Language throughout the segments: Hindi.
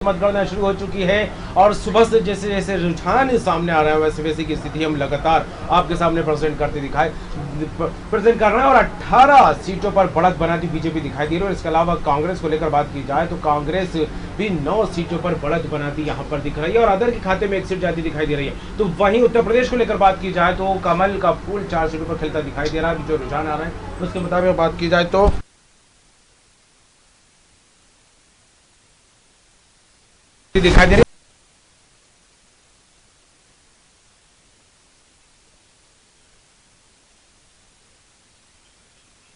मतगणना शुरू हो चुकी है और सुबह से जैसे जैसे रुझान सामने आ रहा है वैसे वैसे की स्थिति हम लगातार आपके सामने प्रेजेंट कर रहे हैं और 18 सीटों पर बढ़त बनाती बीजेपी दिखाई दे रही है। और इसके अलावा कांग्रेस को लेकर बात की जाए तो कांग्रेस भी 9 सीटों पर बढ़त बनाती यहां पर दिख रही है और अदर के खाते में 1 सीट जाती दिखाई दे रही है। तो वहीं उत्तर प्रदेश को लेकर बात की जाए तो कमल का फूल 4 सीटों पर खिलता दिखाई दे रहा है। जो रुझान आ रहा है उसके मुताबिक बात की जाए तो दिखाई दे रही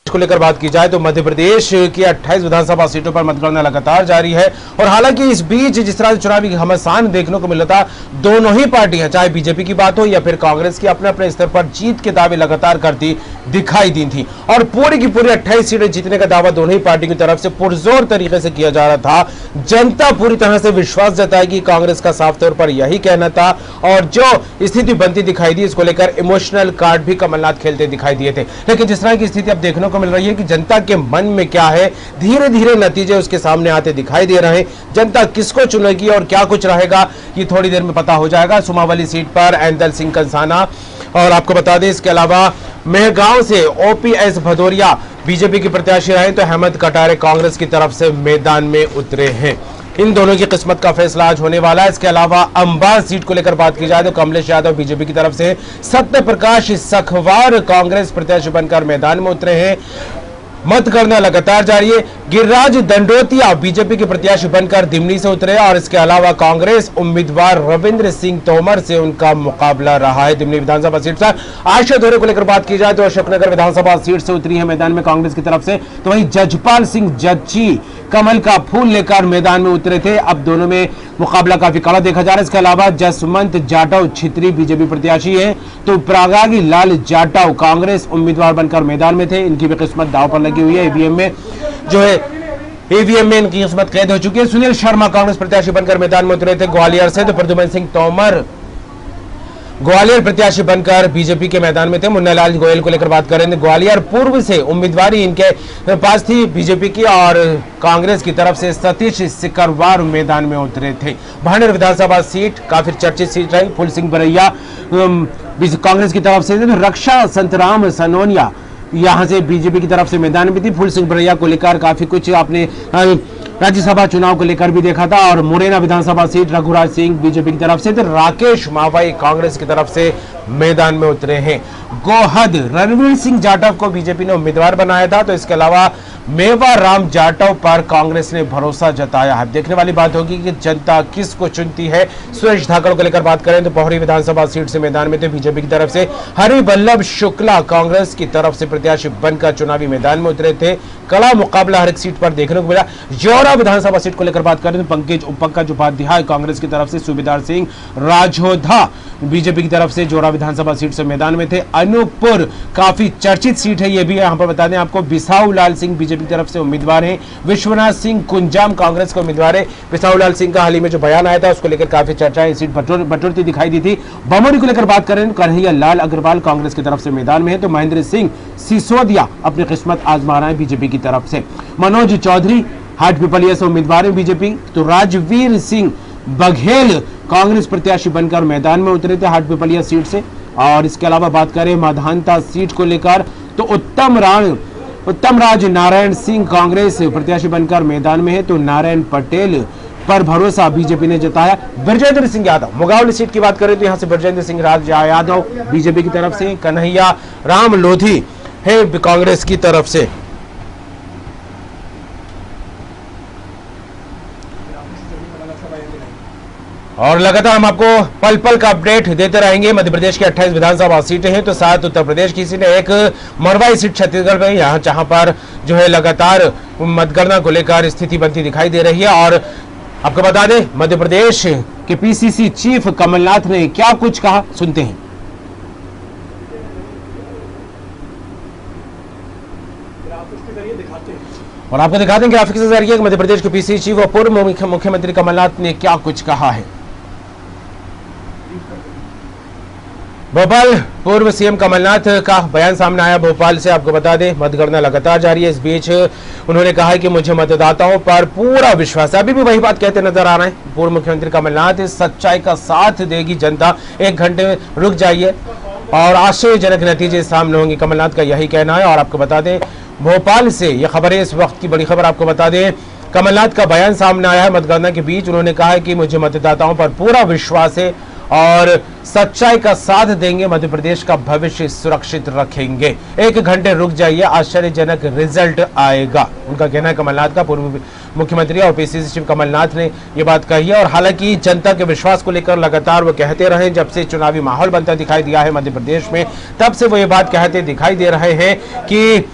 को लेकर बात की जाए तो मध्य प्रदेश की 28 विधानसभा सीटों पर मतगणना लगातार जारी है। और हालांकि इस बीच जिस तरह से चुनावी घमासान देखने को मिला था, दोनों ही पार्टियां चाहे बीजेपी की बात हो या फिर कांग्रेस की अपने अपने स्तर पर जीत के दावे लगातार करती दिखाई दी थी और पूरी की पूरी 28 सीटें जीतने का दावा दोनों ही पार्टी की तरफ से पुरजोर तरीके से किया जा रहा था। जनता पूरी तरह से विश्वास जताएगी, कांग्रेस का साफ तौर पर यही कहना था और जो स्थिति बनती दिखाई दी इसको लेकर इमोशनल कार्ड भी कमलनाथ खेलते दिखाई दिए थे। लेकिन जिस तरह की स्थिति अब देखने को मिल रही है कि जनता के मन में क्या है, धीरे धीरे नतीजे उसके सामने आते दिखाई दे रहे हैं। जनता किसको चुनेगी और क्या कुछ रहेगा ये थोड़ी देर में पता हो जाएगा। सुमावली सीट पर ऐंदल सिंह कंसाना और आपको बता दें इसके अलावा मेहगांव से ओपीएस भदौरिया बीजेपी के प्रत्याशी रहे तो अहमद कटारे कांग्रेस की तरफ से मैदान में उतरे हैं। इन दोनों की किस्मत का फैसला आज होने वाला है। इसके अलावा अंबाला सीट को लेकर बात की जाए तो कमलेश यादव बीजेपी की तरफ से, सत्य प्रकाश सखवार कांग्रेस प्रत्याशी बनकर मैदान में उतरे हैं। मतगणना लगातार जारी है। गिरिराज दंडोतिया बीजेपी के प्रत्याशी बनकर दिमनी से उतरे और इसके अलावा कांग्रेस उम्मीदवार रविंद्र सिंह तोमर से उनका मुकाबला रहा है दिमनी विधानसभा सीट पर। आशा दोहरे को लेकर बात की जाए तो अशोकनगर विधानसभा सीट से उतरी है मैदान में कांग्रेस की तरफ से, तो वहीं जजपाल सिंह जज्जी कमल का फूल लेकर मैदान में उतरे थे। अब दोनों में मुकाबला काफी कड़ा देखा जा रहा है। इसके अलावा जसवंत जाटव छित्री बीजेपी प्रत्याशी है तो प्रागागी लाल जाटव कांग्रेस उम्मीदवार बनकर मैदान में थे। इनकी भी किस्मत दांव पर लगी हुई है। ईवीएम में जो है ईवीएम में इनकी किस्मत कैद हो चुकी है। सुनील शर्मा कांग्रेस प्रत्याशी बनकर मैदान में उतरे थे ग्वालियर से, तो प्रद्युमन सिंह तोमर ग्वालियर प्रत्याशी बनकर बीजेपी के मैदान में थे। मुन्नालाल गोयल को लेकर बात करें तो ग्वालियर पूर्व से उम्मीदवारी इनके पास थी बीजेपी की और कांग्रेस की तरफ से सतीश सिकरवार मैदान में उतरे थे। भांडेर विधानसभा सीट काफी चर्चित सीट रही। फूल सिंह बरैया कांग्रेस की तरफ से, रक्षा संतराम सनोनिया यहां से बीजेपी की तरफ से मैदान में थी। फूल सिंह बरैया को लेकर काफी कुछ आपने राज्यसभा चुनाव को लेकर भी देखा था। और मुरैना विधानसभा सीट रघुराज सिंह बीजेपी की तरफ से, तो राकेश मावाई कांग्रेस की तरफ से मैदान में उतरे हैं। गोहद रणवीर सिंह जाटव को बीजेपी ने उम्मीदवार बनाया था, तो इसके अलावा मेवाराम जाटव पर कांग्रेस ने भरोसा जताया है। देखने वाली बात होगी कि जनता किसको चुनती है। सुरेश धाकड़ को लेकर बात करें तो पोहरी विधानसभा सीट से मैदान में थे बीजेपी की तरफ से। हरिवल्लभ शुक्ला कांग्रेस की तरफ से प्रत्याशी बनकर चुनावी मैदान में उतरे थे। कड़ा मुकाबला हर एक सीट पर देखने को मिला। जौरा विधानसभा सीट को लेकर बात करें तो पंकज उपाध्याय कांग्रेस की तरफ से, सूबेदार सिंह राजोधा बीजेपी की तरफ से जौरा विधानसभा सीट से मैदान में थे। अनूपपुर काफी चर्चित सीट है, ये भी यहाँ पर बता दें आपको। बिसाऊ लाल सिंह बीजेपी की तरफ से उम्मीदवार हैं। विश्वनाथ सिंह कुंजाम कांग्रेस के उम्मीदवार है। बिसाऊ लाल सिंह का हाल ही में जो बयान आया था उसको लेकर काफी चर्चाएं सीट बटोरती दिखाई दी थी। बमोरी को लेकर बात करें कन्हैया लाल अग्रवाल कांग्रेस की तरफ से मैदान में है, तो महेंद्र सिंह सिसोदिया अपनी किस्मत आजमा रहे हैं बीजेपी की तरफ से। मनोज चौधरी हाटपिपलिया से उम्मीदवार है बीजेपी, तो राजवीर सिंह बघेल कांग्रेस प्रत्याशी बनकर मैदान में उतरे थे हाटपिपलिया सीट से। और इसके अलावा बात करें माधानता सीट को लेकर तो उत्तम राज नारायण सिंह कांग्रेस प्रत्याशी बनकर मैदान में है, तो नारायण पटेल पर भरोसा बीजेपी ने जताया। ब्रजेंद्र सिंह यादव मुगावली सीट की बात करें तो यहां से ब्रजेंद्र सिंह यादव बीजेपी की तरफ से। कन्हैया राम लोधी है कांग्रेस की तरफ से। और लगातार हम आपको पल पल का अपडेट देते रहेंगे। मध्य प्रदेश की 28 विधानसभा सीटें हैं, तो 7 उत्तर प्रदेश की सीटें, एक मरवाई सीट छत्तीसगढ़ में, यहाँ जहां पर जो है लगातार मतगणना को लेकर स्थिति बनती दिखाई दे रही है। और आपको बता दें मध्य प्रदेश के पीसीसी चीफ कमलनाथ ने क्या कुछ कहा, सुनते हैं। और आपको दिखाते हैं ग्राफिक्स के जरिए मध्य प्रदेश के पीसीसी चीफ और पूर्व मुख्यमंत्री कमलनाथ ने क्या कुछ कहा है। भोपाल पूर्व सीएम कमलनाथ का बयान सामने आया भोपाल से। आपको बता दें मतगणना लगातार जारी है। इस बीच उन्होंने कहा है कि मुझे मतदाताओं पर पूरा विश्वास है। अभी भी वही बात कहते नजर आ रहे हैं पूर्व मुख्यमंत्री कमलनाथ। सच्चाई का साथ देगी जनता, 1 घंटे में रुक जाइए और आश्चर्यजनक नतीजे सामने होंगे, कमलनाथ का यही कहना है। और आपको बता दें भोपाल से यह खबर है, इस वक्त की बड़ी खबर आपको बता दें, कमलनाथ का बयान सामने आया है मतगणना के बीच। उन्होंने कहा है कि मुझे मतदाताओं पर पूरा विश्वास है और सच्चाई का साथ देंगे, मध्य प्रदेश का भविष्य सुरक्षित रखेंगे। 1 घंटे रुक जाइए, आश्चर्यजनक रिजल्ट आएगा, उनका कहना है कमलनाथ का। पूर्व मुख्यमंत्री और पीसीसी चीफ कमलनाथ ने यह बात कही है। और हालांकि जनता के विश्वास को लेकर लगातार वो कहते रहे, जब से चुनावी माहौल बनता दिखाई दिया है मध्य प्रदेश में, तब से वो ये बात कहते दिखाई दे रहे हैं कि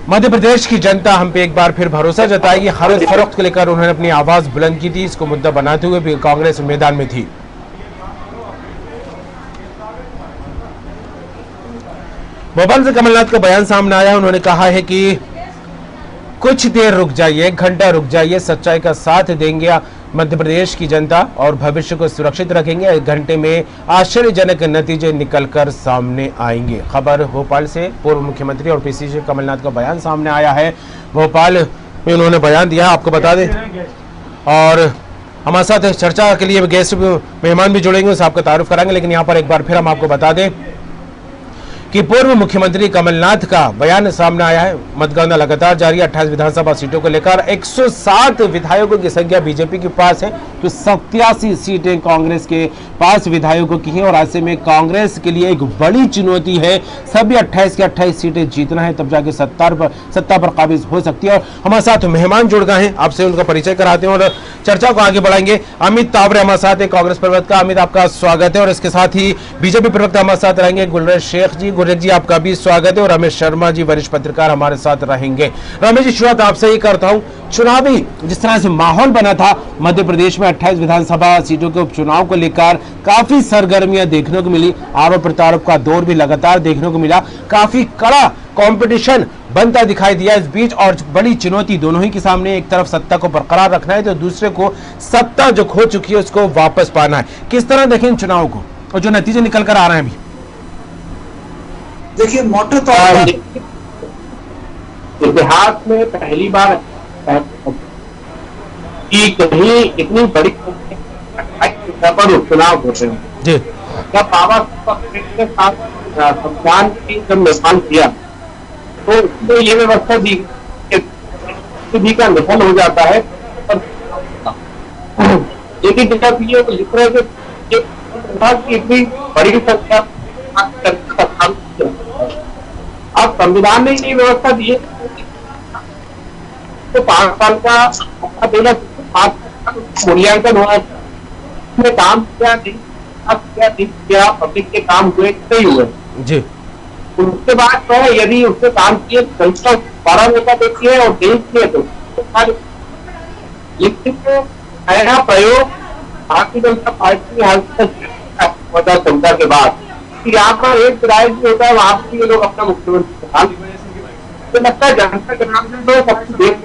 मध्य प्रदेश की जनता हम पे एक बार फिर भरोसा जताएगी। खरीद फरोख्त को लेकर उन्होंने अपनी आवाज बुलंद की थी, इसको मुद्दा बनाते हुए भी कांग्रेस मैदान में थी। भोपाल से कमलनाथ का बयान सामने आया। उन्होंने कहा है कि कुछ देर रुक जाइए, 1 घंटा रुक जाइए, सच्चाई का साथ देंगे मध्य प्रदेश की जनता और भविष्य को सुरक्षित रखेंगे। 1 घंटे में आश्चर्यजनक नतीजे निकलकर सामने आएंगे। खबर भोपाल से पूर्व मुख्यमंत्री और पीसीसी कमलनाथ का बयान सामने आया है। भोपाल में उन्होंने बयान दिया, आपको बता दें। और हमारे साथ चर्चा के लिए गेस्ट मेहमान भी जुड़ेंगे, उससे आपका तारुफ कराएंगे। लेकिन यहाँ पर एक बार फिर हम आपको बता दें कि पूर्व मुख्यमंत्री कमलनाथ का बयान सामने आया है। मतगणना लगातार जारी है। 28 विधानसभा सीटों को लेकर 107 विधायकों की संख्या बीजेपी के पास है, तो 87 सीटें कांग्रेस के पास विधायकों की हैं। और ऐसे में कांग्रेस के लिए एक बड़ी चुनौती है, सभी 28 की 28 सीटें जीतना है, तब जाके सत्ता पर काबिज हो सकती है। और हमारे साथ मेहमान जुड़ गए हैं, आपसे उनका परिचय कराते हैं और चर्चा को आगे बढ़ाएंगे। अमित तावरे हमारे साथ है, कांग्रेस प्रवक्ता। अमित, आपका स्वागत है। और इसके साथ ही बीजेपी प्रवक्ता हमारे साथ रहेंगे गुलरेज शेख जी। गुलरेज जी, आपका भी स्वागत है। और रमेश शर्मा जी, वरिष्ठ पत्रकार, हमारे साथ रहेंगे। रमेश जी, शुरुआत आपसे ही करता हूं। चुनावी जिस तरह से माहौल बना था मध्य प्रदेश में 28 विधानसभा सीटों के उपचुनाव को लेकर, काफी सरगर्मियां देखने को मिली, आरोप प्रत्यारोप का दौर भी लगातार देखने को मिला, काफी कड़ा कंपटीशन बनता दिखाई दिया इस बीच। और बड़ी चुनौती दोनों ही के सामने, एक तरफ सत्ता को बरकरार रखना है, तो दूसरे को सत्ता जो खो चुकी है उसको वापस पाना है। किस तरह देखें इन चुनाव को और जो नतीजे निकल कर आ रहे हैं अभी? देखिए, मोटे तौर पर इतिहास में पहली बार कि कहीं इतनी बड़ी पर उपचुनाव होते हैं। जी, जब बाबा के साथ संविधान की जब निर्माण किया तो उसमें ये व्यवस्था दी कि का निधन हो जाता है, लेकिन जब ये लिख रहे कि इतनी बड़ी संख्या, अब संविधान ने ये व्यवस्था दी है तो 5 साल का देना, मूल्यांकन हुआ, काम किया, पब्लिक के काम हुए नहीं हुए जी। उसके बाद तो यदि उससे काम किए, संस्था 12 नेता देखी है और देश किए तो लिखित नया प्रयोग भारतीय जनता पार्टी हाल तक क्षमता के बाद यहाँ पर एक विधायक भी होता है, वहां पर ये लोग अपना मुख्यमंत्री तो लगता है जनता के नाम से सब कुछ देख।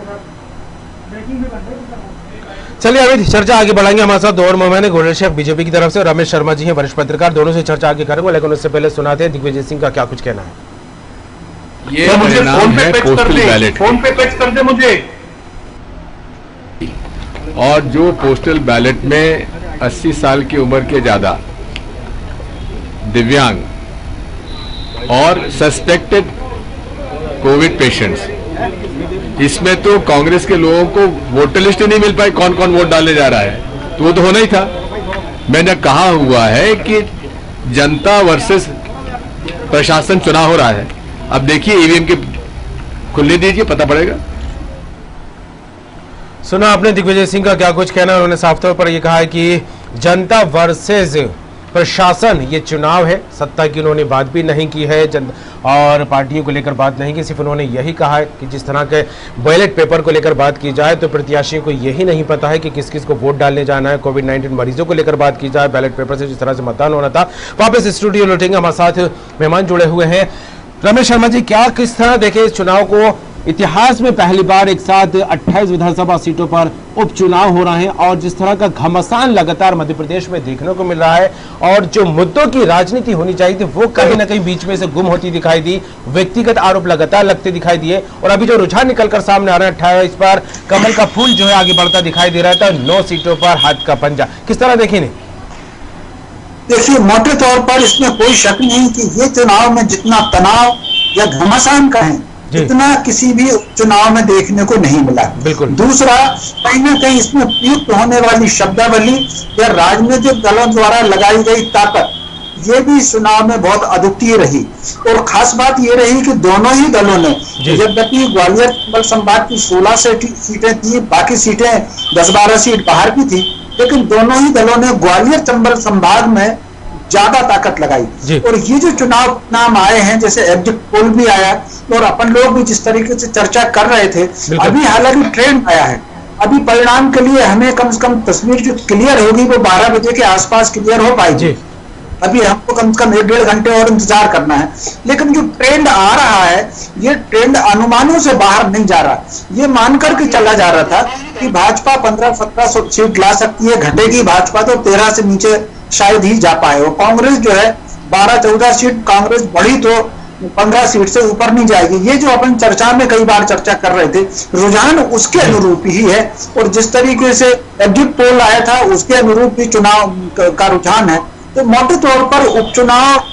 चलिए अभी चर्चा आगे बढ़ाएंगे। हमारे साथ दो और मेहमान हैं, गुलरेज शेख बीजेपी की तरफ से, रमेश शर्मा जी हैं वरिष्ठ पत्रकार, दोनों से चर्चा आगे करेंगे। लेकिन उससे पहले सुनाते हैं दिग्विजय सिंह का क्या कुछ कहना है। ये मुझे फोन पे पोस्टल बैलेट, फोन पे पेश कर दे मुझे। और जो पोस्टल बैलेट में 80 साल की उम्र के ज्यादा, दिव्यांग और सस्पेक्टेड कोविड पेशेंट्स, इसमें तो कांग्रेस के लोगों को वोटर लिस्ट ही नहीं मिल पाई, कौन कौन वोट डालने जा रहा है, तो वो तो होना ही था। मैंने कहा हुआ है कि जनता वर्सेस प्रशासन चुनाव हो रहा है। अब देखिए ईवीएम के खुलने दीजिए, पता पड़ेगा। सुना आपने दिग्विजय सिंह का क्या कुछ कहना है। उन्होंने साफ तौर पर यह कहा है कि जनता वर्सेस प्रशासन ये चुनाव है। सत्ता की उन्होंने बात भी नहीं की है और पार्टियों को लेकर बात नहीं की, सिर्फ उन्होंने यही कहा है कि जिस तरह के बैलेट पेपर को लेकर बात की जाए तो प्रत्याशियों को यही नहीं पता है कि किस किस को वोट डालने जाना है। कोविड-19 मरीजों को लेकर बात की जाए, बैलेट पेपर से जिस तरह से मतदान होना था। वापस स्टूडियो लौटेंगे, हमारे साथ मेहमान जुड़े हुए हैं। रमेश शर्मा जी, क्या किस तरह देखे इस चुनाव को इतिहास में पहली बार एक साथ 28 विधानसभा सीटों पर उपचुनाव हो रहे हैं और जिस तरह का घमासान लगातार मध्य प्रदेश में देखने को मिल रहा है और जो मुद्दों की राजनीति होनी चाहिए थी वो कहीं ना कहीं बीच में से गुम होती दिखाई दी। व्यक्तिगत आरोप लगातार लगते दिखाई दिए और अभी जो रुझान निकलकर सामने आ रहा है 28 पर कमल का फूल जो है आगे बढ़ता दिखाई दे रहा था, 9 सीटों पर हाथ का पंजा। किस तरह देखें? देखिए, मोटे तौर पर इसमें कोई शक नहीं कि ये चुनाव में जितना तनाव या घमासान का है इतना किसी भी चुनाव में देखने को नहीं मिला। बिल्कुल। दूसरा, कहीं ना कहीं इसमें प्रयुक्त होने वाली शब्दावली या राजनीतिक दलों द्वारा लगाई गई ताकत, ये भी चुनाव में बहुत अद्वितीय रही। और खास बात ये रही कि दोनों ही दलों ने, यद्यपि ग्वालियर चंबल संभाग की 16 सीटें थी, बाकी सीटें 10-12 सीट बाहर की थी, लेकिन दोनों ही दलों ने ग्वालियर चंबल संभाग में ज्यादा ताकत लगाई। और ये जो चुनाव नाम आए हैं, जैसे एग्जिट पोल भी आया और अपन लोग भी जिस तरीके से चर्चा कर रहे थे, अभी हालांकि ट्रेंड आया है, अभी परिणाम के लिए हमें कम से कम तस्वीर जो क्लियर होगी वो 12 बजे के आसपास क्लियर हो पाएगी। अभी हमको कम से कम 1-1.5 घंटे और इंतजार करना है। लेकिन जो ट्रेंड आ रहा है, ये ट्रेंड अनुमानों से बाहर नहीं जा रहा। ये मानकर के चला जा रहा था कि भाजपा 1500-1700 सीट ला सकती है, घटेगी भाजपा तो 13 से नीचे शायद ही जा पाए। और कांग्रेस जो है 12-14 सीट कांग्रेस बढ़ी तो 15 सीट से ऊपर नहीं जाएगी। ये जो अपन चर्चा में कई बार चर्चा कर रहे थे, रुझान उसके अनुरूप ही है। और जिस तरीके से एग्जिट पोल आया था उसके अनुरूप भी चुनाव का रुझान है। तो मोटे तौर पर उपचुनाव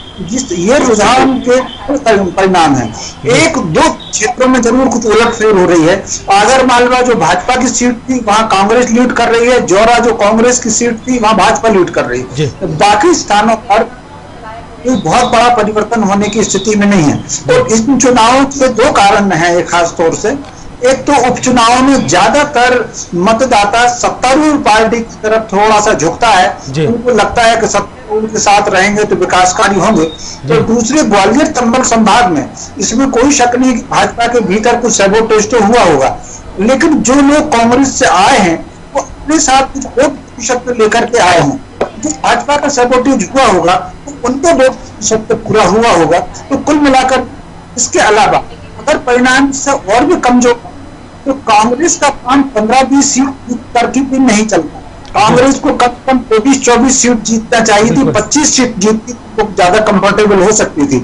ये रुझान के परिणाम है। 1-2 क्षेत्रों में जरूर कुछ उलटफेर हो रही है। आगर मालवा जो भाजपा की सीट थी वहां कांग्रेस लीड कर रही है, जौरा जो कांग्रेस की सीट थी वहां भाजपा लीड कर रही है। बाकी स्थानों पर कोई बहुत बड़ा परिवर्तन होने की स्थिति में नहीं है। और इस चुनावों के 2 कारण है खास तौर से। एक तो उपचुनाव में ज्यादातर मतदाता सत्तारूढ़ पार्टी की तरफ थोड़ा सा झुकता है, उनको लगता है कि सत्तारूढ़ के साथ रहेंगे तो विकासकारी होंगे। तो दूसरे ग्वालियर चंबल संभाग में इसमें कोई शक नहीं कि भाजपा के भीतर कुछ सैबोटेज तो हुआ होगा, लेकिन जो लोग कांग्रेस से आए हैं वो अपने साथ कुछ वोट प्रतिशत लेकर के आए हैं। जो भाजपा का सैबोटेज हुआ होगा तो उनका वोट प्रतिशत पूरा हुआ होगा। तो कुल मिलाकर इसके अलावा अगर परिणाम से और भी कमजोर तो कांग्रेस का काम 15-20 सीट करके भी नहीं चलता। कांग्रेस को कम से कम 24 सीट जीतना चाहिए थी, 25 सीट जीतती तो ज्यादा कंफर्टेबल हो सकती थी।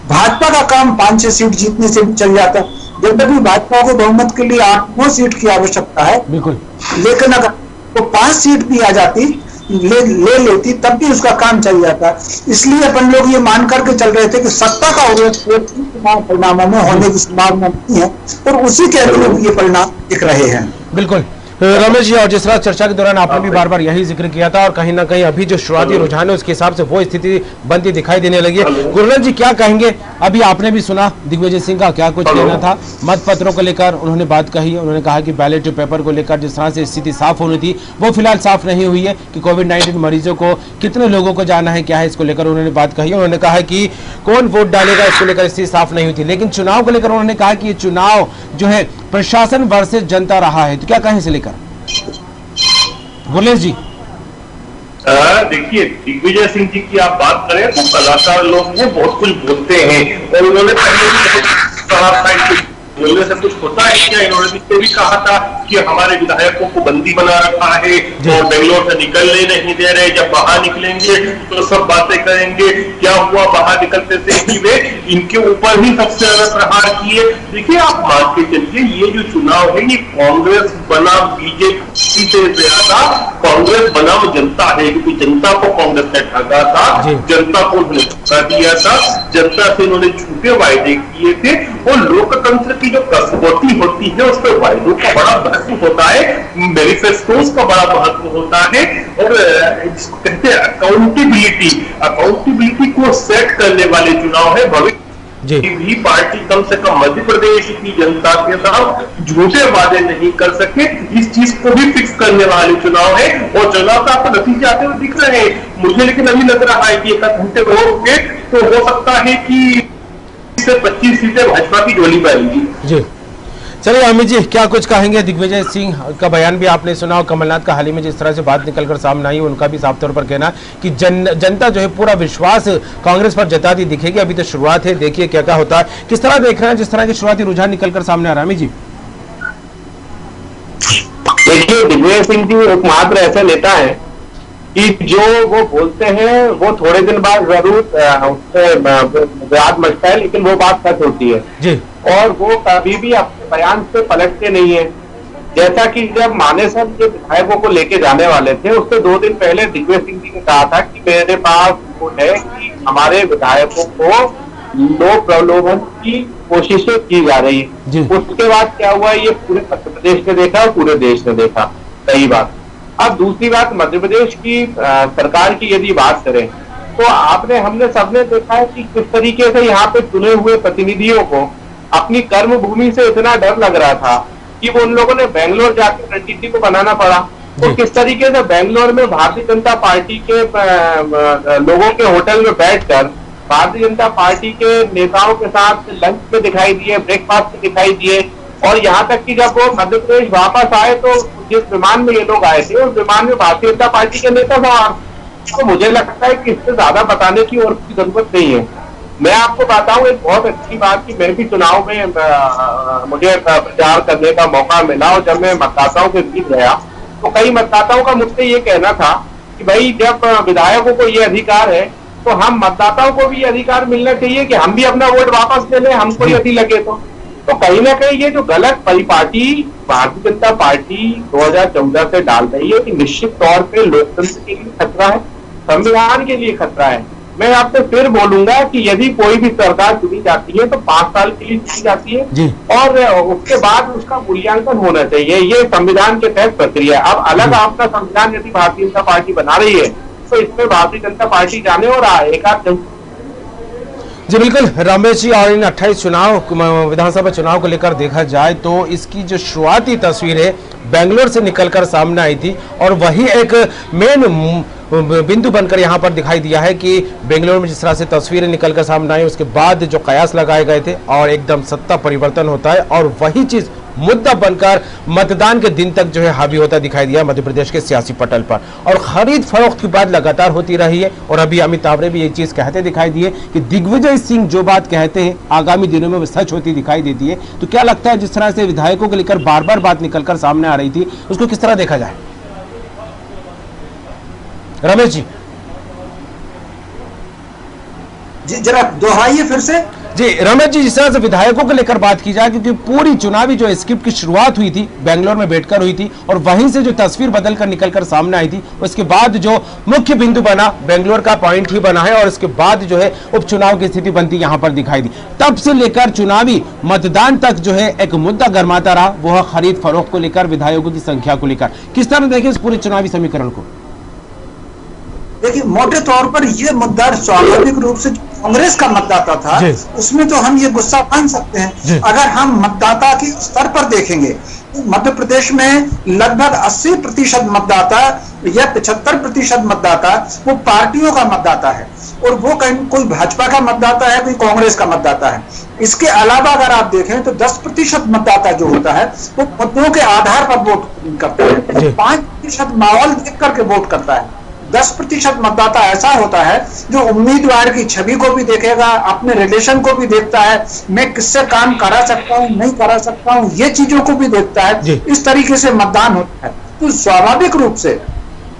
भाजपा का काम 5-6 सीट जीतने से भी चल जाता। यद्यपि भाजपा को बहुमत के लिए 8-9 सीट की आवश्यकता है, लेकिन अगर वो 5 सीट भी आ जाती ले लेती तब भी उसका काम चल जाता। इसलिए अपन लोग ये मान करके चल रहे थे कि सत्ता का परिणामों में होने की संभावना नहीं है और उसी के अनुरूप ये परिणाम दिख रहे हैं। बिल्कुल रमेश जी, और जिस तरह चर्चा के दौरान आपने भी बार बार यही जिक्र किया था और कहीं ना कहीं अभी जो शुरुआती रुझान है उसके हिसाब से वो स्थिति बनती दिखाई देने लगी है। गुरुनाथ जी क्या कहेंगे? अभी आपने भी सुना दिग्विजय सिंह का क्या कुछ कहना था मत पत्रों को लेकर, उन्होंने बात कही। उन्होंने कहा कि बैलेट पेपर को लेकर जिस तरह से स्थिति साफ होनी थी वो फिलहाल साफ नहीं हुई है कि कोविड-19 मरीजों को कितने लोगों को जाना है, क्या है, इसको लेकर उन्होंने बात कही। उन्होंने कहा कि कौन वोट डालेगा इसको लेकर स्थिति साफ नहीं हुई थी। लेकिन चुनाव को लेकर उन्होंने कहा कि ये चुनाव जो है प्रशासन वर्सेस जनता रहा है। तो क्या कहें इसे लेकर गुरलेश जी? देखिए, दिग्विजय सिंह जी की आप बात करें तो कलाकार लोग हैं, बहुत कुछ बोलते हैं और उन्होंने पहले भी कहा था बोलने से कुछ होता है क्या। इन्होंने भी कहा था कि हमारे विधायकों को बंदी बना रखा है और बेंगलोर से निकलने नहीं दे रहे, जब बाहर निकलेंगे तो सब बातें करेंगे। क्या हुआ बाहर निकलते थे कि वे इनके ऊपर ही सबसे ज्यादा प्रहार किए। देखिए, आप मान के चलिए ये जो चुनाव है ये कांग्रेस बनाम बीजेपी से ज्यादा कांग्रेस बनाम जनता है, क्योंकि जनता को कांग्रेस ने ठगा था, जनता को उन्होंने धोखा दिया था, जनता से उन्होंने झूठे वायदे किए थे। और लोकतंत्र की जो कसौटी होती है उस पर वायदों का बड़ा महत्व होता है, मैनिफेस्टोस का बड़ा महत्व होता है। और जिसको कहते हैं अकाउंटेबिलिटी को सेट करने वाले चुनाव है। भविष्य भी पार्टी कम से कम मध्य प्रदेश की जनता के साथ झूठे वादे नहीं कर सके, इस चीज को भी फिक्स करने वाले चुनाव है। और चुनाव का आपको नतीजे आते हुए दिख रहे हैं मुझे, लेकिन अभी लग रहा है कि 1 घंटे होंगे तो हो सकता है कि 25 सीटें भाजपा की झोली में आएंगी। जी चलिए अमित जी, क्या कुछ कहेंगे? दिग्विजय सिंह का बयान भी आपने सुना और कमलनाथ का हाल ही में जिस तरह से बात निकलकर सामने आई, उनका भी साफ तौर पर कहना कि जनता जो है पूरा विश्वास कांग्रेस पर जताती दिखेगी। अभी तो शुरुआत है, देखिए क्या क्या होता है। किस तरह देख रहे हैं जिस तरह के शुरुआती रुझान निकलकर सामने आ रहा है अमित जी? देखिए, दिग्विजय सिंह जी एकमात्र ऐसे नेता है कि जो वो बोलते हैं वो थोड़े दिन बाद जरूर उससे विवाद मचता है, लेकिन वो बात सच होती है जी। और वो कभी भी अपने बयान से पलटते नहीं है। जैसा कि जब मानेसर के विधायकों को लेके जाने वाले थे, उससे 2 दिन पहले दिग्विजय सिंह जी ने कहा था कि मेरे पास वो है कि हमारे विधायकों को लोक प्रलोभन की कोशिशें की जा रही है। उसके बाद क्या हुआ, ये पूरे मध्य प्रदेश ने देखा और पूरे देश ने देखा। सही बात। अब दूसरी बात, मध्य प्रदेश की सरकार की यदि बात करें तो हमने सबने देखा है कि किस तरीके से यहाँ पे चुने हुए प्रतिनिधियों को अपनी कर्म भूमि से इतना डर लग रहा था कि वो उन लोगों ने बेंगलोर जाकर रणनीति को बनाना पड़ा। तो किस तरीके से बेंगलोर में भारतीय जनता पार्टी के लोगों के होटल में बैठकर भारतीय जनता पार्टी के नेताओं के साथ लंच में दिखाई दिए, ब्रेकफास्ट में दिखाई दिए, और यहाँ तक कि जब वो मध्य प्रदेश वापस आए तो जिस विमान में ये लोग आए थे उस विमान में भारतीय जनता पार्टी के नेता सवार। तो मुझे लगता है कि इससे ज्यादा बताने की और की जरूरत नहीं है। मैं आपको बताऊं एक बहुत अच्छी बात कि मैं भी चुनाव में मुझे प्रचार करने का मौका मिला, और जब मैं मतदाताओं के बीच गया तो कई मतदाताओं का मुझसे ये कहना था कि भाई जब विधायकों को ये अधिकार है तो हम मतदाताओं को भी अधिकार मिलना चाहिए कि हम भी अपना वोट वापस ले लें, हमको यदि लगे तो कहीं ना कहीं ये जो गलत परिपाटी भारतीय जनता पार्टी 2014 से डाल रही है कि निश्चित तौर पे लोकतंत्र के लिए खतरा है, संविधान के लिए खतरा है। मैं आपसे फिर बोलूंगा कि यदि कोई भी सरकार चुनी जाती है तो 5 साल के लिए चुनी जाती है और उसके बाद उसका मूल्यांकन होना चाहिए। ये संविधान के तहत प्रक्रिया। अब अलग अपना संविधान यदि भारतीय जनता पार्टी बना रही है तो इसमें भारतीय जनता पार्टी जाने और एक जी बिल्कुल रमेश जी। और इन 28 विधानसभा चुनाव को लेकर देखा जाए तो इसकी जो शुरुआती तस्वीर है बेंगलोर से निकलकर सामने आई थी, और वही एक मेन बिंदु बनकर यहाँ पर दिखाई दिया है कि बेंगलोर में जिस तरह से तस्वीरें निकलकर सामने आई, उसके बाद जो कयास लगाए गए थे और एकदम सत्ता परिवर्तन होता है, और वही चीज मुद्दा बनकर मतदान के दिन तक जो है हावी होता दिखाई दिया मध्य प्रदेश के सियासी पटल पर। और खरीद फरोख्त की बात लगातार होती रही है, और अभी अमित तावरे भी ये चीज कहते दिखाई दिए कि दिग्विजय सिंह जो बात कहते हैं आगामी दिनों में सच होती दिखाई देती है। तो क्या लगता है जिस तरह से विधायकों को लेकर बार बार बात निकलकर सामने आ रही थी, उसको किस तरह देखा जाए? रमेश जी जरा दोहराइए फिर से। जी रमेश जी, जिस तरह से विधायकों को लेकर बात की जाए, क्योंकि पूरी चुनावी जो स्क्रिप्ट की शुरुआत हुई थी बेंगलोर में बैठकर हुई थी, और वहीं से जो तस्वीर बदलकर निकलकर सामने आई थी, उसके बाद जो मुख्य बिंदु बना बेंगलोर का पॉइंट ही बना है, और उसके बाद जो है उपचुनाव की स्थिति बनती यहां पर दिखाई दी। तब से लेकर चुनावी मतदान तक जो है एक मुद्दा गरमाता रहा, वह खरीद फरोख्त को लेकर, विधायकों की संख्या को लेकर। किस तरह देखें इस पूरे चुनावी समीकरण को? देखिए, मोटे तौर पर यह मुद्दा स्वाभाविक रूप से कांग्रेस का मतदाता था, उसमें तो हम ये गुस्सा मान सकते हैं। अगर हम मतदाता के स्तर पर देखेंगे तो मध्य प्रदेश में लगभग 80% मतदाता या 75% मतदाता वो पार्टियों का मतदाता है, और वो कोई भाजपा का मतदाता है, कोई कांग्रेस का मतदाता है। इसके अलावा अगर आप देखें तो 10% मतदाता जो होता है वो मुद्दों के आधार पर वोट करता है, 5% माहौल देख करके वोट करता है, 10% मतदाता ऐसा होता है जो उम्मीदवार की छवि को भी देखेगा, अपने रिलेशन को भी देखता है, मैं किससे काम करा सकता हूं नहीं करा सकता हूं, ये चीजों को भी देखता है। इस तरीके से मतदान होता है। तो स्वाभाविक रूप से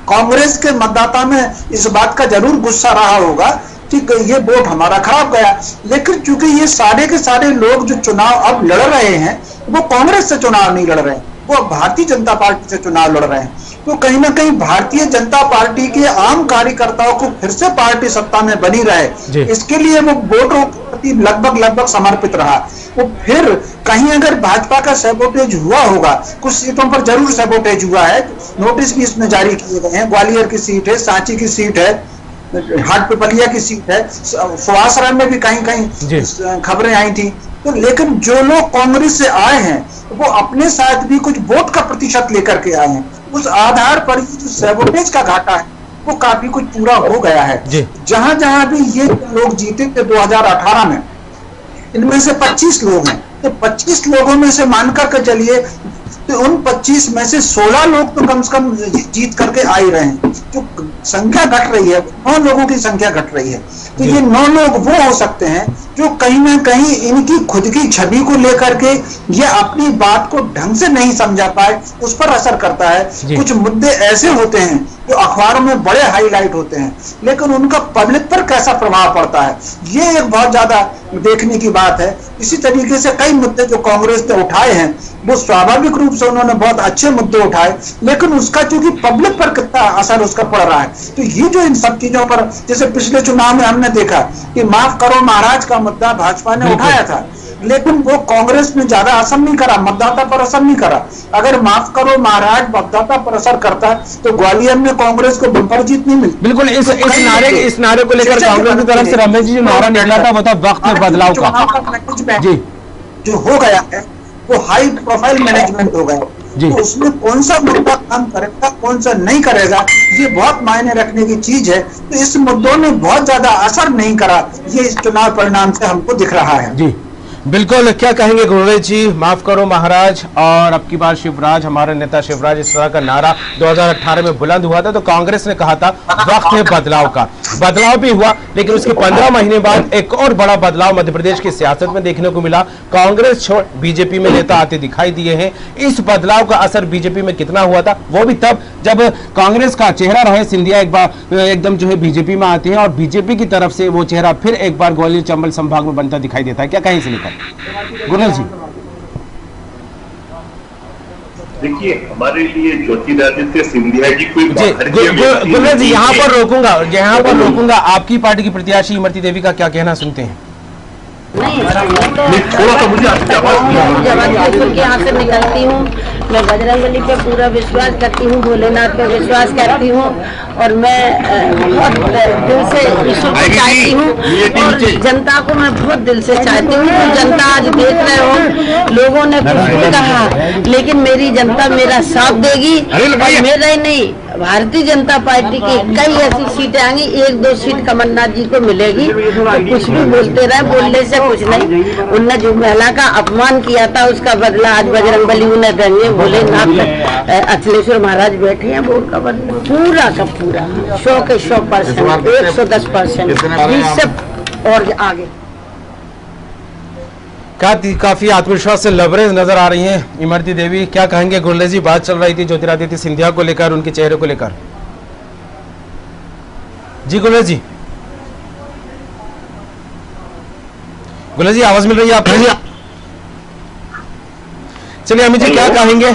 कांग्रेस के मतदाता में इस बात का जरूर गुस्सा रहा होगा कि ये वोट हमारा खराब गया। लेकिन चूंकि ये सारे के सारे लोग जो चुनाव अब लड़ रहे हैं वो कांग्रेस से चुनाव नहीं लड़ रहे हैं, वो भारतीय जनता पार्टी से चुनाव लड़ रहे हैं। तो कहीं ना कहीं भारतीय जनता पार्टी के आम कार्यकर्ताओं को फिर से पार्टी सत्ता में बनी रहे, इसके लिए वो वोटों के प्रति लगभग समर्पित रहा। वो फिर कहीं अगर भाजपा का सैबोटेज हुआ होगा, कुछ सीटों पर जरूर सैबोटेज हुआ है, नोटिस भी इसमें जारी किए गए हैं। ग्वालियर की सीट है, सांची की सीट है, हाटपिपलिया की सीट है, सुहासरा में भी कहीं खबरें आई थी। तो लेकिन जो लोग कांग्रेस से आए हैं वो अपने साथ भी कुछ वोट का प्रतिशत लेकर के आए हैं, उस आधार पर जो सैबोटेज का घाटा है वो काफी कुछ पूरा हो गया है। जहां जहां भी ये लोग जीते थे 2018 में, इनमें से 25 लोग हैं तो 25 लोगों में से मान करके चलिए तो उन 25 में से 16 लोग तो कम से कम जीत करके आ ही रहे हैं। जो संख्या घट रही है 9 लोगों की संख्या घट रही है। तो ये 9 लोग वो हो सकते हैं जो कहीं ना कहीं इनकी खुद की छवि को लेकर के ये अपनी बात को ढंग से नहीं समझा पाए, उस पर असर करता है। कुछ मुद्दे ऐसे होते हैं जो अखबारों में बड़े हाईलाइट होते हैं, लेकिन उनका पब्लिक पर कैसा प्रभाव पड़ता है ये एक बहुत ज्यादा देखने की बात है। इसी तरीके से कई मुद्दे जो कांग्रेस ने उठाए हैं वो स्वाभाविक रूप से उन्होंने बहुत अच्छे मुद्दे उठाए, लेकिन उसका चूंकि पब्लिक पर कितना असर उसका पड़ रहा है, तो ये जो इन सब चीजों पर, जैसे पिछले चुनाव में हमने देखा कि माफ करो महाराज का मुद्दा भाजपा ने उठाया था, लेकिन वो कांग्रेस ने ज्यादा असर नहीं करा, मतदाता पर असर नहीं करा। अगर माफ करो महाराज मतदाता पर असर करता तो ग्वालियर में कांग्रेस को बंपर जीत नहीं मिलती। बिल्कुल इस नारे को लेकर कांग्रेस की तरफ से रमेश जी जो नारा निकला था वो था वक्त में बदलाव का जी जो हो गया है वो हाई प्रोफाइल मैनेजमेंट हो गया। तो उसमें कौन सा मुद्दा काम करेगा कौन सा नहीं करेगा ये बहुत मायने रखने की चीज है। तो इस मुद्दों ने बहुत ज्यादा असर नहीं करा, ये इस चुनाव परिणाम से हमको दिख रहा है। जी बिल्कुल, क्या कहेंगे गुरुदेव जी, माफ करो महाराज और अब की बार शिवराज, हमारे नेता शिवराज, इस तरह का नारा 2018 में बुलंद हुआ था तो कांग्रेस ने कहा था वक्त है बदलाव का। बदलाव भी हुआ, लेकिन उसके 15 महीने बाद एक और बड़ा बदलाव मध्य प्रदेश की सियासत में देखने को मिला। कांग्रेस छोड़ बीजेपी में नेता आते दिखाई दिए हैं। इस बदलाव का असर बीजेपी में कितना हुआ था वो भी तब जब कांग्रेस का चेहरा रहे सिंधिया एक बार एकदम जो है बीजेपी में आते हैं और बीजेपी की तरफ से वो चेहरा फिर एक बार ग्वालियर चंबल संभाग में बनता दिखाई देता है। क्या कहीं से लेकर गुरु जी? देखिए, हमारे लिए ज्योतिरादित्य सिंधिया जी कोई गुरु जी यहाँ पर रोकूंगा। आपकी पार्टी की प्रत्याशी इमरती देवी का क्या कहना सुनते हैं? थोड़ा सा मुझे के यहाँ से निकलती हूँ, मैं बजरंगबली पे पूरा विश्वास करती हूँ, भोलेनाथ पे विश्वास करती हूँ और मैं बहुत दिल से ईश्वर को चाहती हूँ और जनता को मैं बहुत दिल से चाहती हूँ। तो जनता आज देख रहे हो, लोगों ने कुछ भी कहा लेकिन मेरी जनता मेरा साथ देगी और मेरा ही नहीं भारतीय जनता पार्टी की कई ऐसी सीटें आएंगी, 1-2 सीट कमलनाथ जी को मिलेगी। तो कुछ भी बोलते रहे, बोलने से कुछ नहीं। उनने जो महिला का अपमान किया था उसका बदला आज बजरंगबली उन्हें देंगे। भोलेनाथ अखिलेश्वर महाराज बैठे हैं, वो उनका बदला पूरा का पूरा 100 के 100%, 110% और आगे काफी आत्मविश्वास से लबरेज नजर आ रही हैं इमरती देवी। क्या कहेंगे गुरलेश जी, बात चल रही थी ज्योतिरादित्य सिंधिया को लेकर, उनके चेहरे को लेकर। जी गुरलेश जी, गुरलेश जी आवाज मिल रही है आपको? चलिए अमित जी क्या कहेंगे?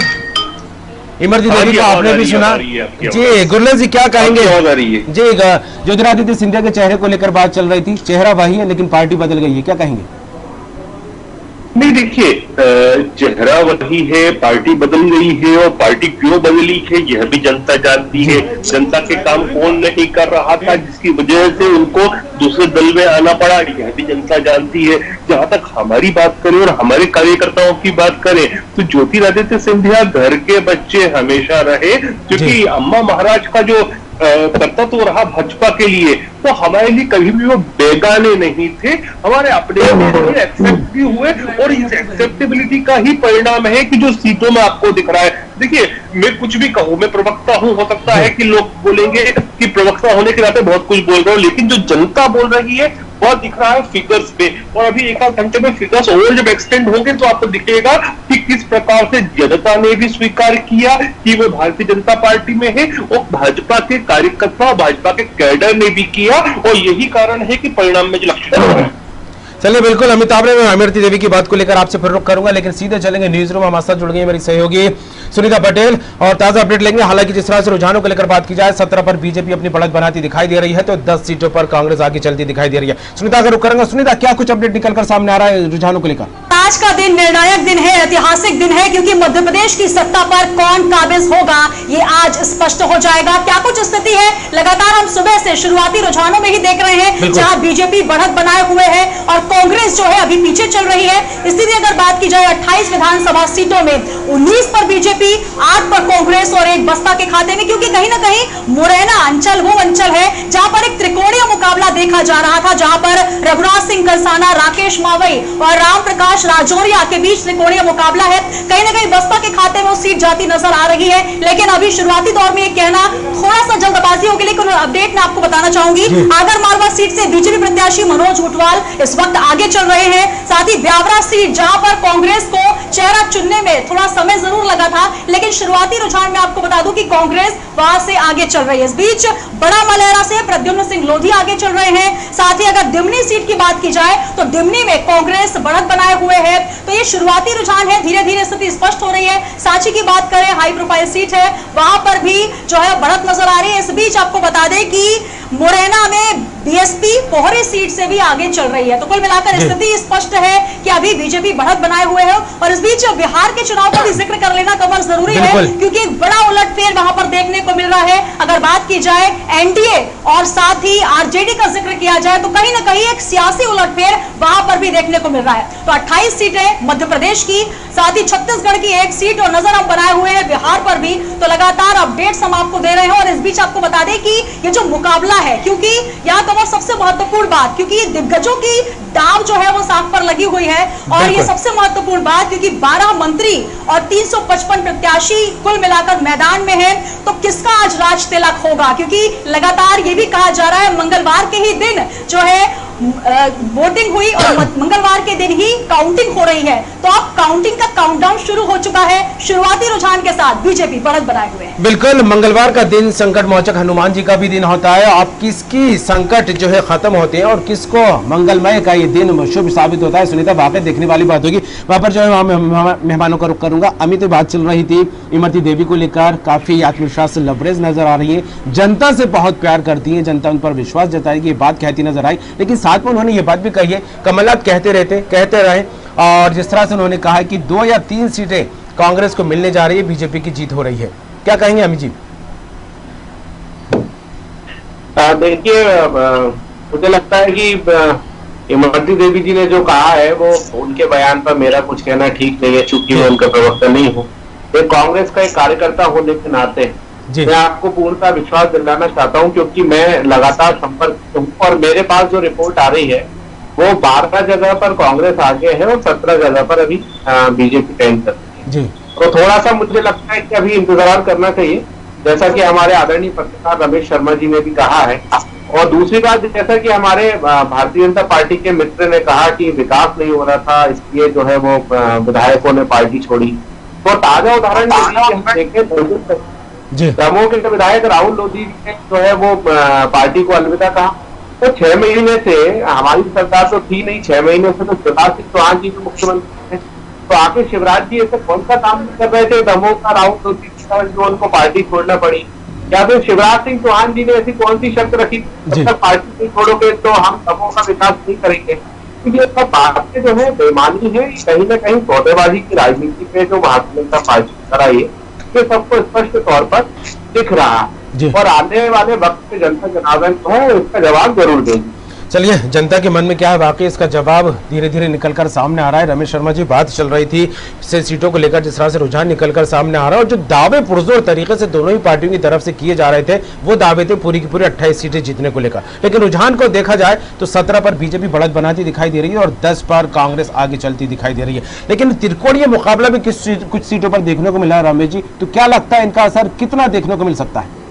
इमरती देवी का आपने भी सुना जी। गुरलेश जी क्या कहेंगे जी? ज्योतिरादित्य सिंधिया के चेहरे को लेकर बात चल रही थी, चेहरा वही है लेकिन पार्टी बदल गई है, क्या कहेंगे? नहीं, देखिए, चेहरा वही है, पार्टी बदल गई है और पार्टी क्यों बदली है यह भी जनता जानती है। जनता के काम कौन नहीं कर रहा था जिसकी वजह से उनको दूसरे दल में आना पड़ा यह भी जनता जानती है। जहां तक हमारी बात करें और हमारे कार्यकर्ताओं की बात करें तो ज्योतिरादित्य सिंधिया घर के बच्चे हमेशा रहे, क्योंकि अम्मा महाराज का जो करता तो रहा भाजपा के लिए, तो हमारे लिए कभी भी वो बेगाने नहीं थे, हमारे अपने एक्सेप्ट भी हुए और इस एक्सेप्टेबिलिटी का ही परिणाम है कि जो सीटों में आपको दिख रहा है। देखिए, मैं कुछ भी कहूं, मैं प्रवक्ता हूं, हो सकता है कि लोग बोलेंगे कि प्रवक्ता होने के नाते बहुत कुछ बोल रहा हूं, लेकिन जो जनता बोल रही है बहुत दिख रहा है फिगर्स पे। और अभी 1-8 घंटे में फिगर्स और जब एक्सटेंड होंगे तो आपको दिखेगा कि किस प्रकार से जनता ने भी स्वीकार किया कि वो भारतीय जनता पार्टी में है और भाजपा के कार्यकर्ता, भाजपा के कैडर ने भी किया, और यही कारण है कि परिणाम में जो लक्षण हो रहा है। चलिए बिल्कुल अमिताभ ने, मैं इमरती देवी की बात को लेकर आपसे फिर रुख करूंगा, लेकिन सीधे चलेंगे न्यूज रूम। हमारे साथ जुड़ गई मेरी सहयोगी सुनीता पटेल और ताजा अपडेट लेंगे। हालांकि जिस तरह से रुझानों को लेकर बात की जाए, 17 पर बीजेपी अपनी बढ़त बनाती दिखाई दे रही है तो 10 सीटों पर कांग्रेस आगे चलती दिखाई दे रही है। सुनीता अगर रुख करेंगे, सुनीता क्या कुछ अपडेट निकलकर सामने आ रहा है रुझानों को लेकर? आज का दिन निर्णायक दिन है, ऐतिहासिक दिन है, क्योंकि मध्य प्रदेश की सत्ता पर कौन काबिज होगा ये आज स्पष्ट हो जाएगा। क्या कुछ स्थिति है, लगातार हम सुबह से शुरुआती रुझानों में ही देख रहे हैं जहां बीजेपी बढ़त बनाए हुए है और कांग्रेस जो है अभी पीछे चल रही है। स्थिति अगर बात की जाए 28 विधानसभा सीटों में 19 पर बीजेपी, 8 पर कांग्रेस और 1 बसपा के खाते में, क्योंकि कहीं ना कहीं मुरैना अंचल वो अंचल है जहां पर एक त्रिकोणीय मुकाबला देखा जा रहा था, जहां पर रघुराज सिंह कलसाना, राकेश मावई और राम प्रकाश राजौरिया के बीच त्रिकोणीय मुकाबला है। कहीं ना कहीं बसपा के खाते में वो सीट जाती नजर आ रही है, लेकिन अभी शुरुआती दौर में ये कहना थोड़ा सा जल्दबाजी होगी। लेकिन अपडेट मैं आपको बताना चाहूंगी, आगर मालवा सीट से बीजेपी प्रत्याशी मनोज ऊंटवाल इस वक्त आगे चल रहे हैं। साथ ही ब्यावरा सीट जहां पर कांग्रेस को चेहरा चुनने में थोड़ा समय जरूर लगा था, लेकिन शुरुआती रुझान में आपको बता दूं कि कांग्रेस वहां से आगे चल रही है। इस बीच बड़ा मलहरा से प्रद्युम्न सिंह लोधी आगे चल रहे हैं। साथ ही अगर दिमनी सीट की बात की जाए तो दिमनी में कांग्रेस बढ़त बनाए हुए है। तो ये शुरुआती रुझान है, धीरे धीरे स्थिति स्पष्ट हो रही है। सांची की बात करें, हाई प्रोफाइल सीट है, वहां पर भी जो है बढ़त नजर आ रही है। इस बीच आपको बता दें कि मुरैना में बीएसपी पोहरे सीट से भी आगे चल रही है। तो कुल मिलाकर स्थिति स्पष्ट है कि अभी बीजेपी बढ़त बनाए हुए है। और इस बीच बिहार के चुनाव का भी जिक्र कर लेना कमर जरूरी है, क्योंकि एक बड़ा उलटफेर वहां पर देखने को मिल रहा है। अगर बात की जाए एनडीए और साथ ही आरजेडी का जिक्र किया जाए तो कहीं ना कहीं एक सियासी उलटफेर वहां पर भी देखने को मिल रहा है। तो 28 सीटें मध्य प्रदेश की, साथ ही छत्तीसगढ़ की 1 सीट और नजर हम बनाए हुए हैं बिहार पर भी। तो लगातार अपडेट्स हम आपको दे रहे हैं। और इस बीच आपको बता दें कि ये जो मुकाबला है, क्योंकि यहाँ कमर सबसे महत्वपूर्ण बात, क्योंकि ये दिग्गजों की दाव जो है वो साथ पर लगी हुई है। और ये सबसे महत्वपूर्ण बात, क्योंकि 12 मंत्री और 355 प्रत्याशी कुल मिलाकर मैदान में है। तो किसका आज राज तिलक होगा, क्योंकि लगातार ये भी कहा जा रहा है मंगलवार के ही दिन जो है वोटिंग हुई और मंगलवार के दिन ही काउंटिंग हो रही है। तो अब काउंटिंग का काउंटडाउन शुरू हो चुका है। शुरुआती रुझान के साथ बीजेपी बढ़त बनाए हुए है। बिल्कुल, मंगलवार का दिन संकट मोचक हनुमान जी का भी दिन होता है। अब किसकी संकट जो है खत्म होते हैं और किसको मंगलमय का ये दिन शुभ साबित होता है, सुनीता वाकई देखने वाली बात होगी। वहां पर जो है मेहमानों का रुख करूंगा। अमित बात चल रही थी इमरती देवी को लेकर, काफी आत्मविश्वास से लबरेज नजर आ रही है, जनता से बहुत प्यार करती है, जनता उन पर विश्वास जताएगी, ये बात कहती नजर आई। लेकिन साथ में उन्होंने ये बात भी कही है, कमलनाथ कहते रहे। और जिस तरह से उन्होंने कहा है कि 2 या 3 सीटें कांग्रेस को मिलने जा रही है, बीजेपी की जीत हो रही है। क्या कहेंगे अमित जी? देखिए, मुझे लगता है कि इमरती देवी जी ने जो कहा है वो उनके बयान पर मेरा कुछ कहना ठीक नहीं है, चूंकि मैं उनका प्रवक्ता नहीं हूँ। एक कांग्रेस का एक कार्यकर्ता होने के नाते मैं आपको पूर्णतः विश्वास दिलाना चाहता हूं, क्योंकि मैं लगातार संपर्क हूं और मेरे पास जो रिपोर्ट आ रही है वो 12 जगह पर कांग्रेस आगे है और 17 जगह पर अभी बीजेपी टाइम कर रही है। तो थोड़ा सा मुझे लगता है कि अभी इंतजार करना चाहिए, जैसा कि हमारे आदरणीय पत्रकार रमेश शर्मा जी ने भी कहा है। और दूसरी बात, जैसा कि हमारे भारतीय जनता पार्टी के मित्र ने कहा कि विकास नहीं हो रहा था, इसलिए जो है वो विधायकों ने पार्टी छोड़ी। तो ताजा उदाहरण देखें, दमोह के विधायक राहुल लोधी ने जो है वो पार्टी को अलविदा कहा। तो 6 महीने से हमारी सरकार तो थी नहीं, 6 महीने से तो शिवराज सिंह चौहान जी के मुख्यमंत्री थे। तो आखिर शिवराज जी ऐसे कौन सा काम कर रहे थे दमोह का राहुल लोधी जो उनको पार्टी छोड़ना पड़ी, या फिर शिवराज सिंह चौहान जी ने ऐसी कौन सी शर्त रखी जब तक पार्टी नहीं छोड़ोगे तो हम दमोह का विकास नहीं करेंगे। क्योंकि ये सब बातें जो है बेमानी है, कहीं ना कहीं सौदेबाजी की राजनीति पे जो भारतीय जनता पार्टी कराई है, ये सबको स्पष्ट तौर पर दिख रहा है। और आने वाले वक्त में जनता जनार्दन जो है इसका जवाब जरूर देगी। चलिए, जनता के मन में क्या है वाकई इसका जवाब धीरे धीरे निकलकर सामने आ रहा है। रमेश शर्मा जी, बात चल रही थी से सीटों को लेकर, जिस तरह से रुझान निकलकर सामने आ रहा है और जो दावे पुरजोर तरीके से दोनों ही पार्टियों की तरफ से किए जा रहे थे, वो दावे थे पूरी की पूरी 28 सीटें जीतने को लेकर। लेकिन रुझान को देखा जाए तो 17 पर बीजेपी बढ़त बनाती दिखाई दे रही है और 10 पर कांग्रेस आगे चलती दिखाई दे रही है। लेकिन त्रिकोणीय मुकाबला भी कुछ सीटों पर देखने को मिला है। रमेश जी, तो क्या लगता है इनका असर कितना देखने को मिल सकता है?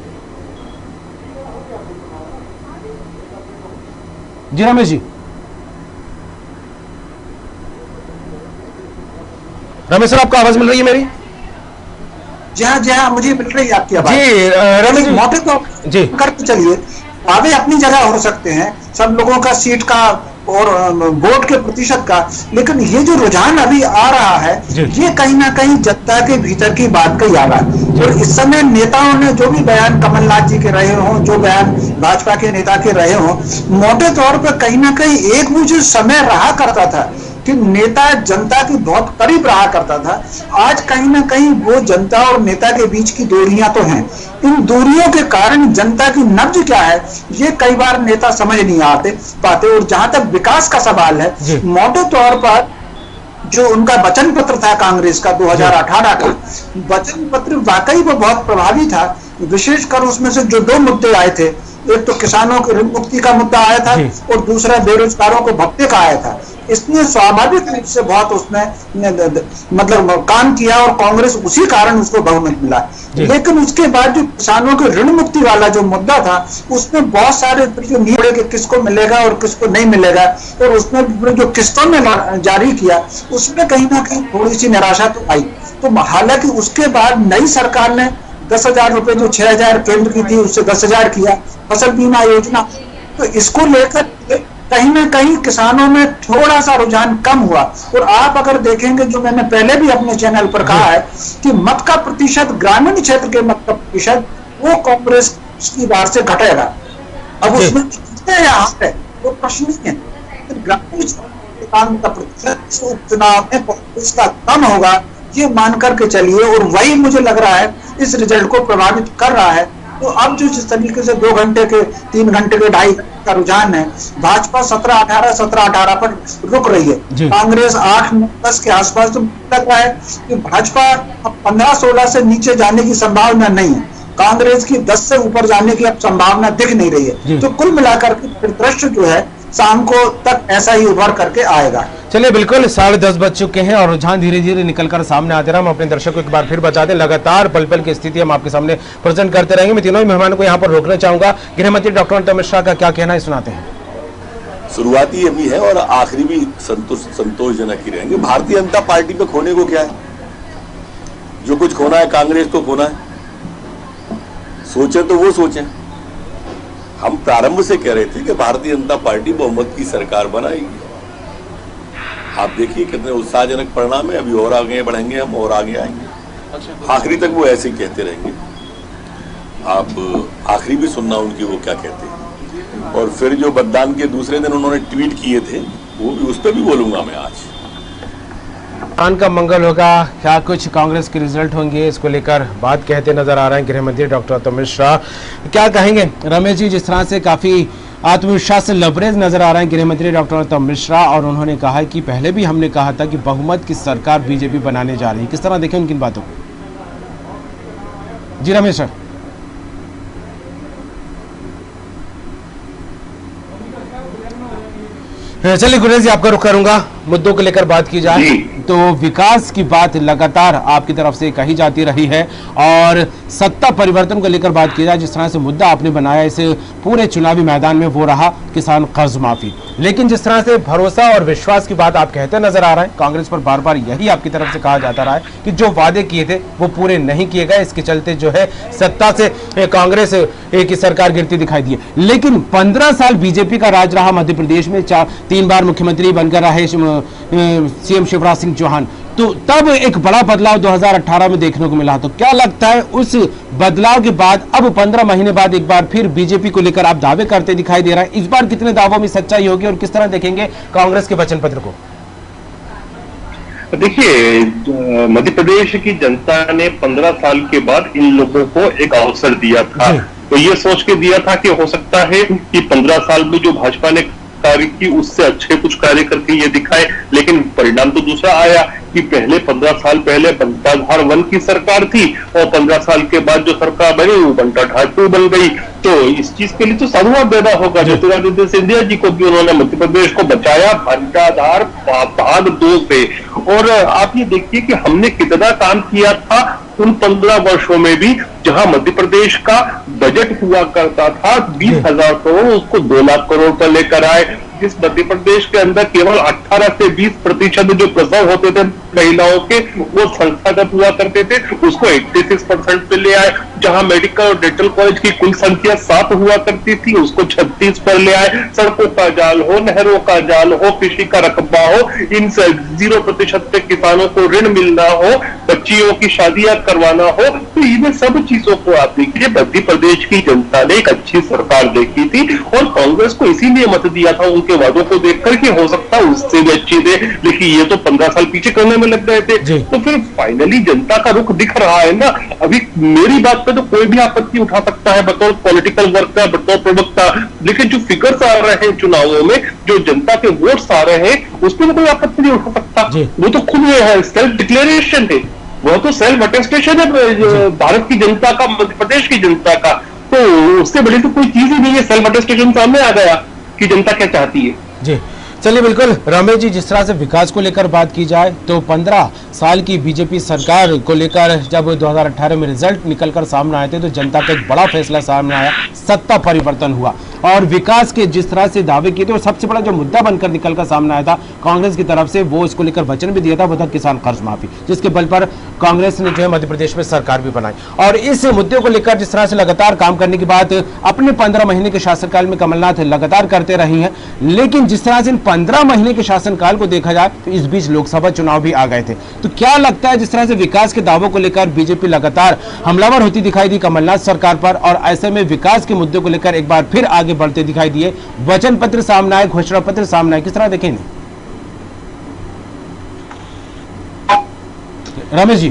जी रमेश जी, रमेश सर, आपको आवाज मिल रही है मेरी? जी हाँ, मुझे मिल रही है आपकी आवाज। जी रमेश जी, मौके तो जी करते चलिए, दावे अपनी जगह हो सकते हैं सब लोगों का, सीट का और वोट के प्रतिशत का, लेकिन ये जो रुझान अभी आ रहा है ये कहीं ना कहीं जनता के भीतर की बात का आ रहा है। और इस समय नेताओं ने जो भी बयान कमलनाथ जी के रहे हों, जो बयान भाजपा के नेता के रहे हों, मोटे तौर पर कहीं ना कहीं एक वो जो समय रहा करता था कि नेता जनता के बहुत करीब रहा करता था, आज कहीं ना कहीं वो जनता और नेता के बीच की दूरियां तो हैं। इन दूरियों के कारण जनता की नब्ज क्या है ये कई बार नेता समझ नहीं पाते। और जहां तक विकास का सवाल है, मोटे तौर पर जो उनका वचन पत्र था कांग्रेस का 2018 का वचन पत्र वाकई वो बहुत प्रभावी था। विशेषकर उसमें से जो 2 मुद्दे आए थे, एक तो किसानों की ऋण मुक्ति का मुद्दा आया था और दूसरा बेरोजगारों को भत्ते का आया था। इसने स्वाभाविक रूप से बहुत उसमें मतलब काम किया और कांग्रेस उसी कारण उसको बहुमत मिला। लेकिन उसके बाद जो किसानों के ऋण मुक्ति वाला जो मुद्दा था, उसमें बहुत सारे जो नियम कि किसको मिलेगा और किसको नहीं मिलेगा, और उसमें जो किस्तों में जारी किया उसमें कहीं ना कहीं थोड़ी सी निराशा तो आई। तो हालांकि उसके बाद नई सरकार ने 10,000 रुपए जो 6,000 केंद्र की थी उससे 10,000 किया, फसल बीमा योजना, तो इसको लेकर कहीं ना कहीं किसानों में थोड़ा सा रुझान कम हुआ। और आप अगर देखेंगे, जो मैंने पहले भी अपने चैनल पर कहा है कि मत का प्रतिशत, ग्रामीण क्षेत्र के मत का प्रतिशत वो कांग्रेस की बार से घटेगा। अब उसमें है वो प्रश्न नहीं है, ग्रामीण क्षेत्र का प्रतिशत उपचुनाव में कांग्रेस का कम होगा, ये मान करके चलिए। और वही मुझे लग रहा है इस रिजल्ट को प्रभावित कर रहा है। तो अब जो जिस तरीके से 2 घंटे के 3 घंटे के 2.5 का रुझान है, भाजपा 17-18 पर रुक रही है, कांग्रेस 8-10 के आसपास। तो लग रहा है कि भाजपा अब 15-16 से नीचे जाने की संभावना नहीं है, कांग्रेस की 10 से ऊपर जाने की अब संभावना दिख नहीं रही है। तो कुल मिलाकर के परिदृश्य जो है शाम को तक ऐसा ही उभर करके आएगा। चलिए, बिल्कुल 10:30 बज चुके हैं और रुझान धीरे धीरे निकलकर सामने आते रहा। हम अपने दर्शकों को एक बार फिर बता दें, लगातार पल पल की स्थिति हम आपके सामने प्रेजेंट करते रहेंगे। मैं तीनों ही मेहमानों को यहाँ पर रोकना चाहूंगा। गृह मंत्री डॉक्टर अमित शाह का क्या कहना है, सुनाते हैं। शुरुआती अभी है और आखिरी भी संतोषजनक ही रहेंगे। भारतीय जनता पार्टी पे खोने को क्या है? जो कुछ खोना है कांग्रेस को खोना है, सोचे तो वो सोचें। हम प्रारंभ से कह रहे थे कि भारतीय जनता पार्टी बहुमत की सरकार बनाएगी। आप देखिए कितने उत्साहजनक परिणाम है। अभी और आगे बढ़ेंगे हम, और आगे आएंगे, आखिरी तक वो ऐसे ही कहते रहेंगे। आप आखिरी भी सुनना उनकी, वो क्या कहते हैं। और फिर जो मतदान के दूसरे दिन उन्होंने ट्वीट किए थे, वो भी उस पर भी बोलूंगा मैं आज। मतदान का मंगल होगा, क्या कुछ कांग्रेस के रिजल्ट होंगे, इसको लेकर बात कहते नजर आ रहे हैं गृह मंत्री डॉक्टर अमित शाह। क्या कहेंगे रमेश जी? जिस तरह से काफी आत्मविश्वास से लबरेज नजर आ रहे हैं गृह मंत्री डॉक्टर अमित शाह, और उन्होंने कहा है कि पहले भी हमने कहा था कि बहुमत की सरकार बीजेपी बनाने जा रही है। किस तरह देखें उनकी बातों को? जी रमेश सर। चलिए गुरेश जी, आपका रुख करूंगा। मुद्दों को लेकर बात की जाए तो विकास की बात लगातार आपकी तरफ से कही जाती रही है, और सत्ता परिवर्तन को लेकर बात की जाए, जिस तरह से मुद्दा आपने बनाया इस पूरे चुनावी मैदान में, वो रहा किसान कर्ज माफी। लेकिन जिस तरह से भरोसा और विश्वास की बात आप कहते नजर आ रहे हैं, कांग्रेस पर बार बार यही आपकी तरफ से कहा जाता रहा है कि जो वादे किए थे वो पूरे नहीं किए गए। इसके चलते जो है सत्ता से कांग्रेस की सरकार गिरती दिखाई दी है। लेकिन 15 साल बीजेपी का राज रहा मध्य प्रदेश में, 3 बार मुख्यमंत्री बनकर रहे सीएम शिवराज सिंह चौहान, तो तब एक बड़ा बदलाव 2018 में देखने को मिला। तो क्या लगता है उस बदलाव के बाद अब 15 महीने बाद एक बार फिर बीजेपी को लेकर आप दावे करते दिखाई दे रहा है, इस बार कितने दावों में सच्चाई होगी और किस तरह देखेंगे कांग्रेस के वचन पत्र को? देखिए, मध्य प्रदेश की जनता ने 15 साल के बाद इन लोगों को एक अवसर दिया था। तो ये सोच के दिया था कि हो सकता है कि 15 साल में जो भाजपा ने कार्य की उससे अच्छे कुछ कार्य करके ये दिखाए। लेकिन परिणाम तो दूसरा आया कि पहले 15 साल पहले बंटाधार 1 की सरकार थी और 15 साल के बाद जो सरकार बनी वो बंटाधार 2 बन गई। तो इस चीज के लिए तो साधुवाद देना होगा ज्योतिरादित्य सिंधिया जी को भी, उन्होंने मध्य प्रदेश को बचाया बंटाधार भाग 2 से। और आप ये देखिए कि हमने कितना काम किया था उन 15 वर्षों में भी, जहां मध्य प्रदेश का बजट हुआ करता था 20,000 करोड़, उसको 2 लाख करोड़ पर लेकर आए। जिस मध्य प्रदेश के अंदर केवल 18 से 20% जो प्रसव होते थे महिलाओं के वो संस्थागत हुआ करते थे, उसको 86% पे ले आए। जहां मेडिकल और डेंटल कॉलेज की कुल संख्या 7 हुआ करती थी, उसको 36 पर ले आए। सड़कों का जाल हो, नहरों का जाल हो, कृषि का रकबा हो, इन 0% पे किसानों को ऋण मिलना हो, बच्चियों की शादियां करवाना हो, तो इन सब चीजों को आप देखिए मध्य प्रदेश की जनता ने एक अच्छी सरकार देखी थी और कांग्रेस को इसीलिए मत दिया था उनके उनके वादों को देख करके हो सकता है उससे भी अच्छी थे, लेकिन ये तो 15 साल पीछे करने में लग गए थे। तो फिर फाइनली जनता का रुख दिख रहा है ना। अभी मेरी बात पे तो कोई भी आपत्ति उठा सकता है बतौर पॉलिटिकल वर्कर, बतौर प्रवक्ता, लेकिन जो फिगर्स आ रहे हैं चुनावों में, जो जनता के वोट्स आ रहे हैं, उस पर कोई आपत्ति नहीं उठा सकता। वो तो खुद है, सेल्फ डिक्लेरेशन है, वह तो सेल्फ अटेस्टेशन है भारत की जनता का, मध्य प्रदेश की जनता का। तो उससे बड़ी तो कोई चीज ही नहीं है, सेल्फ अटेस्टेशन सामने आ गया कि जनता क्या चाहती है। जी चलिए, बिल्कुल रमेश जी, जिस तरह से विकास को लेकर बात की जाए तो 15 साल की बीजेपी सरकार को लेकर जब 2018 में रिजल्ट निकलकर सामने आए थे तो जनता का एक बड़ा फैसला सामने आया, सत्ता परिवर्तन हुआ और विकास के जिस तरह से दावे किए थे और सबसे बड़ा जो मुद्दा बनकर निकलकर सामने आया था कांग्रेस की तरफ से, वो इसको लेकर वचन भी दिया था, वो था किसान कर्ज माफी, जिसके बल पर कांग्रेस ने जो है मध्य प्रदेश में सरकार भी बनाई। और इस मुद्दे को लेकर जिस तरह से लगातार काम करने की बात अपने 15 महीने के शासनकाल में कमलनाथ लगातार करते रही हैं, लेकिन जिस तरह से इन 15 महीने के शासनकाल को देखा जाए तो इस बीच लोकसभा चुनाव भी आ गए थे। तो क्या लगता है, जिस तरह से विकास के दावों को लेकर बीजेपी लगातार हमलावर होती दिखाई दी कमलनाथ सरकार पर, और ऐसे में विकास के मुद्दे को लेकर एक बार फिर आगे बढ़ते दिखाई दिए, वचन पत्र सामने आए, घोषणा पत्र सामने आए, किस तरह देखेंगे रमेश जी?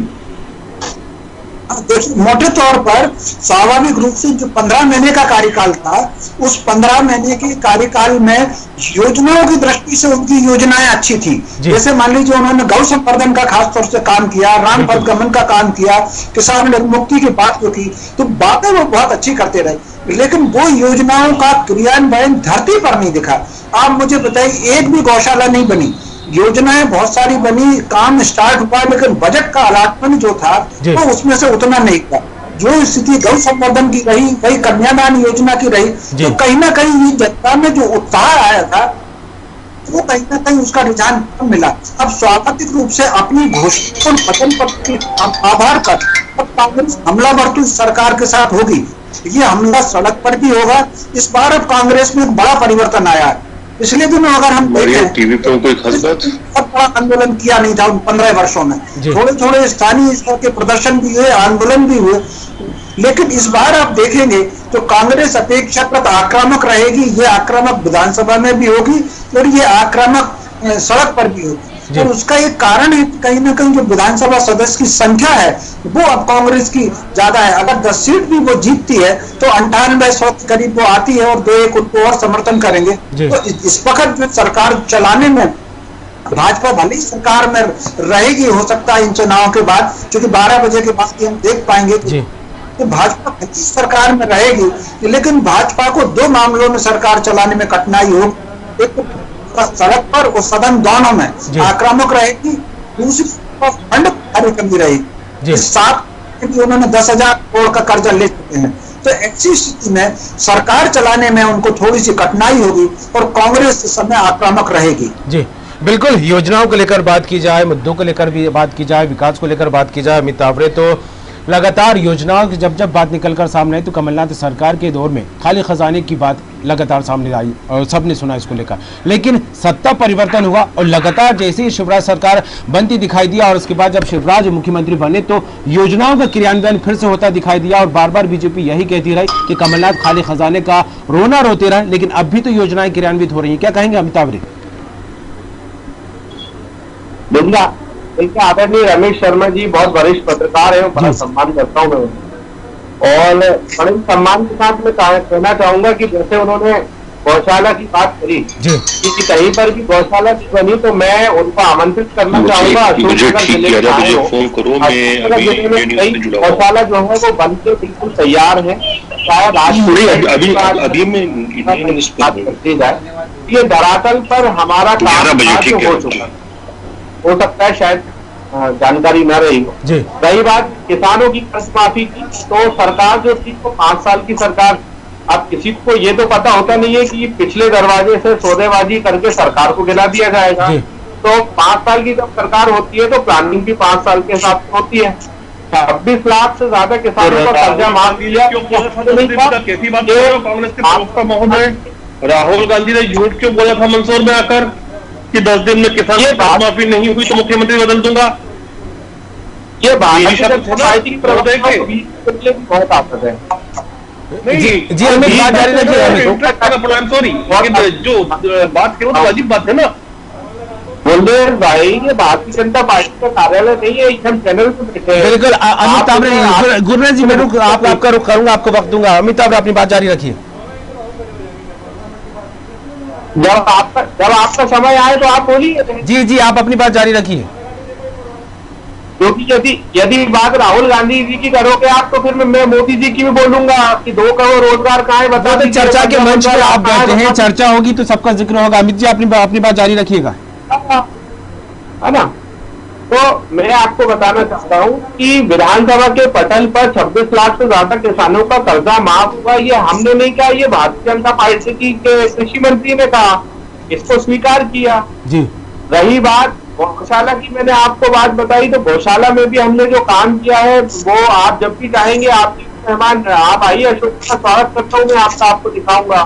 देखिए, मोटे तौर पर स्वाभाविक रूप से जो 15 महीने का कार्यकाल था, उस 15 महीने के कार्यकाल में योजनाओं की दृष्टि से उनकी योजनाएं अच्छी थी। जैसे मान लीजिए उन्होंने गौ संवर्धन का खास तौर से काम किया, राम पदगमन का काम किया, किसान मुक्ति की बात जो की, तो बातें वो बहुत अच्छी करते रहे, लेकिन वो योजनाओं का क्रियान्वयन धरती पर नहीं दिखा। आप मुझे बताइए, एक भी गौशाला नहीं बनी, योजनाएं बहुत सारी बनी, काम स्टार्ट हुआ, लेकिन बजट का अलॉटमेंट जो था वो उसमें से उतना नहीं था। जो स्थिति गौ संवर्धन की रही, वही कन्यादान योजना की रही, तो कहीं ना कहीं जनता में जो उत्साह आया था वो कहीं ना कहीं उसका रुझान कम मिला। अब स्वाभाविक रूप से अपनी घोषणा वचन पत्र के आधार पर अब कांग्रेस हमलावर तो सरकार के साथ होगी, ये हमला सड़क पर भी होगा। इस बार अब कांग्रेस में बड़ा परिवर्तन आया है। पिछले दिनों अगर हम देखें, टीवी पे कोई खास बात, बहुत बड़ा आंदोलन किया नहीं था उन 15 वर्षों में, थोड़े थोड़े स्थानीय स्तर के प्रदर्शन भी हुए, आंदोलन भी हुए, लेकिन इस बार आप देखेंगे तो कांग्रेस अपेक्षाकृत आक्रामक रहेगी। ये आक्रामक विधानसभा में भी होगी और ये आक्रामक सड़क पर भी होगी। और उसका एक कारण है कहीं ना कहीं जो विधानसभा सदस्य की संख्या है वो अब कांग्रेस की ज्यादा है। अगर 10 सीट भी वो जीतती है तो 98-100 के करीब वो आती है और 2-1 उनको और समर्थन करेंगे। तो इस वक्त जो सरकार चलाने में भाजपा भले ही सरकार में रहेगी, हो सकता है इन चुनाव के बाद, क्योंकि 12 बजे के बाद हम देख पाएंगे तो भाजपा सरकार में रहेगी, लेकिन भाजपा को 2 मामलों में सरकार चलाने में कठिनाई हो। एक तो सड़क पर और सदन दोनों में आक्रामक रहेगी, दूसरी फंड की कमी रहेगी। इस साथ उन्होंने 10,000 करोड़ का कर्जा ले चुके हैं, तो ऐसी स्थिति में सरकार चलाने में उनको थोड़ी सी कठिनाई होगी और कांग्रेस इस समय आक्रामक रहेगी। जी बिल्कुल, योजनाओं को लेकर बात की जाए, मुद्दों को लेकर भी बात की जाए, विकास को लेकर बात की जाए, अमित तावरे, तो लगातार योजनाओं की जब बात निकलकर सामने आई तो कमलनाथ सरकार के दौर में खाली खजाने की बात लगातार सामने आई और सबने सुना इसको लेकर, लेकिन सत्ता परिवर्तन हुआ और लगातार जैसे ही शिवराज सरकार बनती दिखाई दिया और उसके बाद जब शिवराज मुख्यमंत्री बने तो योजनाओं का क्रियान्वयन फिर से होता दिखाई दिया और बार बार बीजेपी यही कहती रही कि कमलनाथ खाली खजाने का रोना रोते रहे, लेकिन अब भी तो योजनाएं क्रियान्वित हो रही है। क्या कहेंगे अमित तावरे? आदरणीय रमेश शर्मा जी बहुत वरिष्ठ पत्रकार है, बड़ा सम्मान करता हूँ मैं उन्हें, और बड़े सम्मान के साथ मैं कहना चाहूंगा कि जैसे उन्होंने गौशाला की बात करी कि कहीं पर भी गौशाला की बनी तो मैं उनको आमंत्रित करना चाहूंगा गौशाला जो है वो बन के बिल्कुल तैयार है। शायद आज करती जाए, ये धरातल पर हमारा काम हो चुका, हो सकता है शायद जानकारी न रही हो। रही बात किसानों की कर्ज माफी की, तो सरकार जो थी तो 5 साल की सरकार, अब किसी को ये तो पता होता नहीं है कि पिछले दरवाजे से सौदेबाजी करके सरकार को गिरा दिया जाएगा। तो 5 साल की जब सरकार होती है तो प्लानिंग भी 5 साल के हिसाब से होती है। 26 लाख से ज्यादा किसानों का कर्जा माफ दिया। महोदय, राहुल गांधी ने झूठ क्यों बोला था मंदसौर में आकर कि 10 दिन में किसान की कर्ज माफी नहीं हुई तो मुख्यमंत्री बदल दूंगा? ये बहुत आफत है। जी अमित, बात जारी रखिए अमित। सॉरी, जो बात करो तो अजीब बात है ना। बुलंदेल भाई, ये भारतीय जनता पार्टी का कार्यालय नहीं है, हम चैनल पे बैठे हैं। बिल्कुल अमित तावरे, गुरनाथ जी मैं रुक आपका रुख करूंगा, आपको वक्त दूंगा। अमित तावरे अपनी बात जारी रखिए। जब आपका समय आए तो आप बोलिए। जी आप अपनी बात जारी रखिए। क्योंकि यदि बात राहुल गांधी जी की करोगे आप, तो फिर मैं मोदी जी की भी बोलूंगा कि 2 करोड़ रोजगार कहाँ है बता दीजिए। चर्चा के मंच पे आप बैठे हैं, चर्चा होगी तो सबका जिक्र होगा। अमित जी अपनी बात जारी रखिएगा, है ना। तो मैं आपको बताना चाहता हूँ कि विधानसभा के पटल पर 26 लाख से ज्यादा किसानों का कर्जा माफ हुआ। ये हमने नहीं कहा, ये भारतीय जनता पार्टी की कृषि मंत्री ने कहा, इसको स्वीकार किया जी। रही बात गौशाला की, मैंने आपको बात बताई, तो गौशाला में भी हमने जो काम किया है वो आप जब भी चाहेंगे आप मेहमान आप आइए, अशोक का स्वागत करता हूँ मैं, आपको दिखाऊंगा।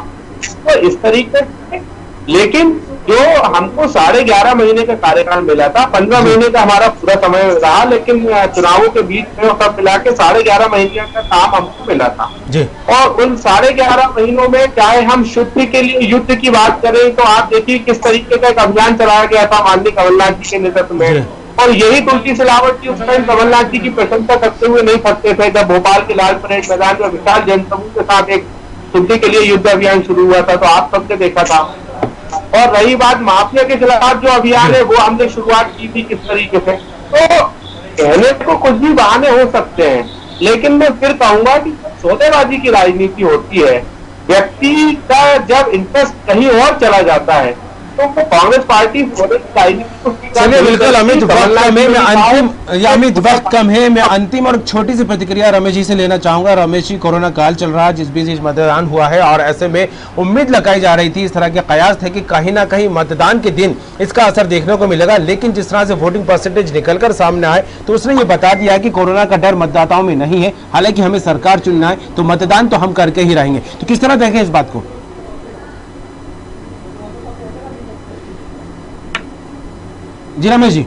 तो इस तरीके से, लेकिन जो हमको 11.5 महीने का कार्यकाल मिला था, 15 महीने का हमारा पूरा समय रहा, लेकिन चुनावों के बीच में सब मिला के 11.5 महीने का काम हमको मिला था जी। और उन 11.5 महीनों में चाहे हम शुद्ध के लिए युद्ध की बात करें, तो आप देखिए किस तरीके का एक अभियान चलाया गया था माननीय कमलनाथ जी के नेतृत्व में। और यही तुलसी सिलावट जी उस टाइम कमलनाथ जी की प्रशंसा करते हुए नहीं थकते थे, जब भोपाल के लाल परेड मैदान में विशाल जनसमूह के साथ एक शुद्धि के लिए युद्ध अभियान शुरू हुआ था, तो आप सबने देखा था। और रही बात माफिया के खिलाफ जो अभियान है, वो हमने शुरुआत की थी किस तरीके से। तो कहने को कुछ भी बहाने हो सकते हैं, लेकिन मैं फिर कहूंगा कि सौदेबाजी की राजनीति होती है, व्यक्ति का जब इंटरेस्ट कहीं और चला जाता है, तो कांग्रेस पार्टी चलिए बिल्कुल अमित, वक्त कम है, मैं अंतिम और छोटी सी प्रतिक्रिया रमेश जी से लेना चाहूंगा। रमेश जी, कोरोना काल चल रहा है, जिस बीच मतदान हुआ है और ऐसे में उम्मीद लगाई जा रही थी, इस तरह के कयास थे कि कहीं ना कहीं मतदान के दिन इसका असर देखने को मिलेगा, लेकिन जिस तरह से वोटिंग परसेंटेज निकलकर सामने आए तो उसने ये बता दिया कि कोरोना का डर मतदाताओं में नहीं है। हालांकि हमें सरकार चुनना है तो मतदान तो हम करके ही रहेंगे। तो किस तरह देखें इस बात को? जी रमेश जी।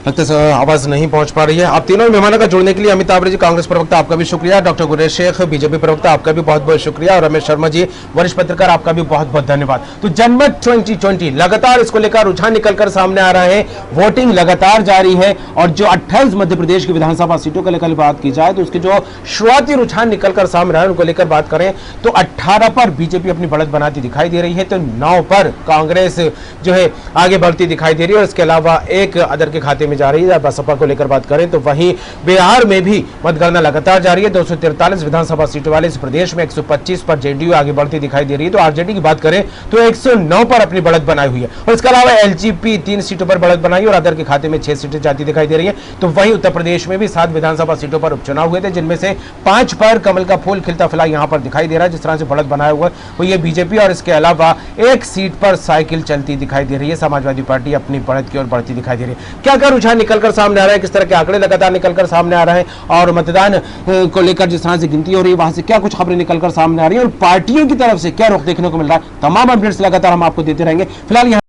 लगता है आवाज नहीं पहुंच पा रही है। आप तीनों मेहमानों का जुड़ने के लिए अमित तावरे जी कांग्रेस प्रवक्ता आपका भी शुक्रिया, डॉक्टर गुरेश शेख बीजेपी प्रवक्ता आपका भी बहुत बहुत शुक्रिया, और रमेश शर्मा जी वरिष्ठ पत्रकार आपका भी बहुत बहुत धन्यवाद। तो जनमत 2020 लगातार इसको लेकर रुझान निकलकर सामने आ रहे हैं, वोटिंग लगातार जारी है और जो 28 मध्य प्रदेश की विधानसभा सीटों को लेकर बात की जाए तो उसके जो शुरुआती रुझान निकलकर सामने आ रहे हैं उनको लेकर बात करें तो 18 पर बीजेपी अपनी बढ़त बनाती दिखाई दे रही है, तो 9 पर कांग्रेस जो है आगे बढ़ती दिखाई दे रही है और इसके अलावा एक अदर के खाते में जा रही है। बसपा को लेकर बात करें तो वहीं बिहार में भी मतगणना लगातार जारी है, 243 विधानसभा सीटों वाले इस प्रदेश में 125 पर जेडीयू आगे बढ़ती दिखाई दे रही है। तो आरजेडी की बात करें तो 109 पर अपनी बढ़त बनाई हुई है और इसके अलावा एलजेपी 3 सीटों पर बढ़त बनाई और अदर के खाते में 6 सीटें जाती दिखाई दे रही है। तो वहीं उत्तर प्रदेश में भी 7 विधानसभा सीटों पर उपचुनाव हुए थे, जिनमें से 5 पर कमल का फूल खिलता फिलहाल यहां पर दिखाई दे रहा है। जिस तरह से बढ़त बनाया हुआ वो ये बीजेपी और इसके अलावा एक सीट पर साइकिल चलती दिखाई दे रही है, समाजवादी पार्टी अपनी बढ़त की ओर बढ़ती दिखाई दे रही है। क्या क्या रुझान निकलकर सामने आ रहा है, किस तरह के आंकड़े लगातार निकलकर सामने आ रहे हैं और मतदान को लेकर जिस तरह से गिनती हो रही है वहां से क्या कुछ खबरें निकलकर सामने आ रही है और पार्टियों की तरफ से क्या रुख देखने को मिल रहा है, तमाम अपडेट्स लगातार हम आपको देते रहेंगे। फिलहाल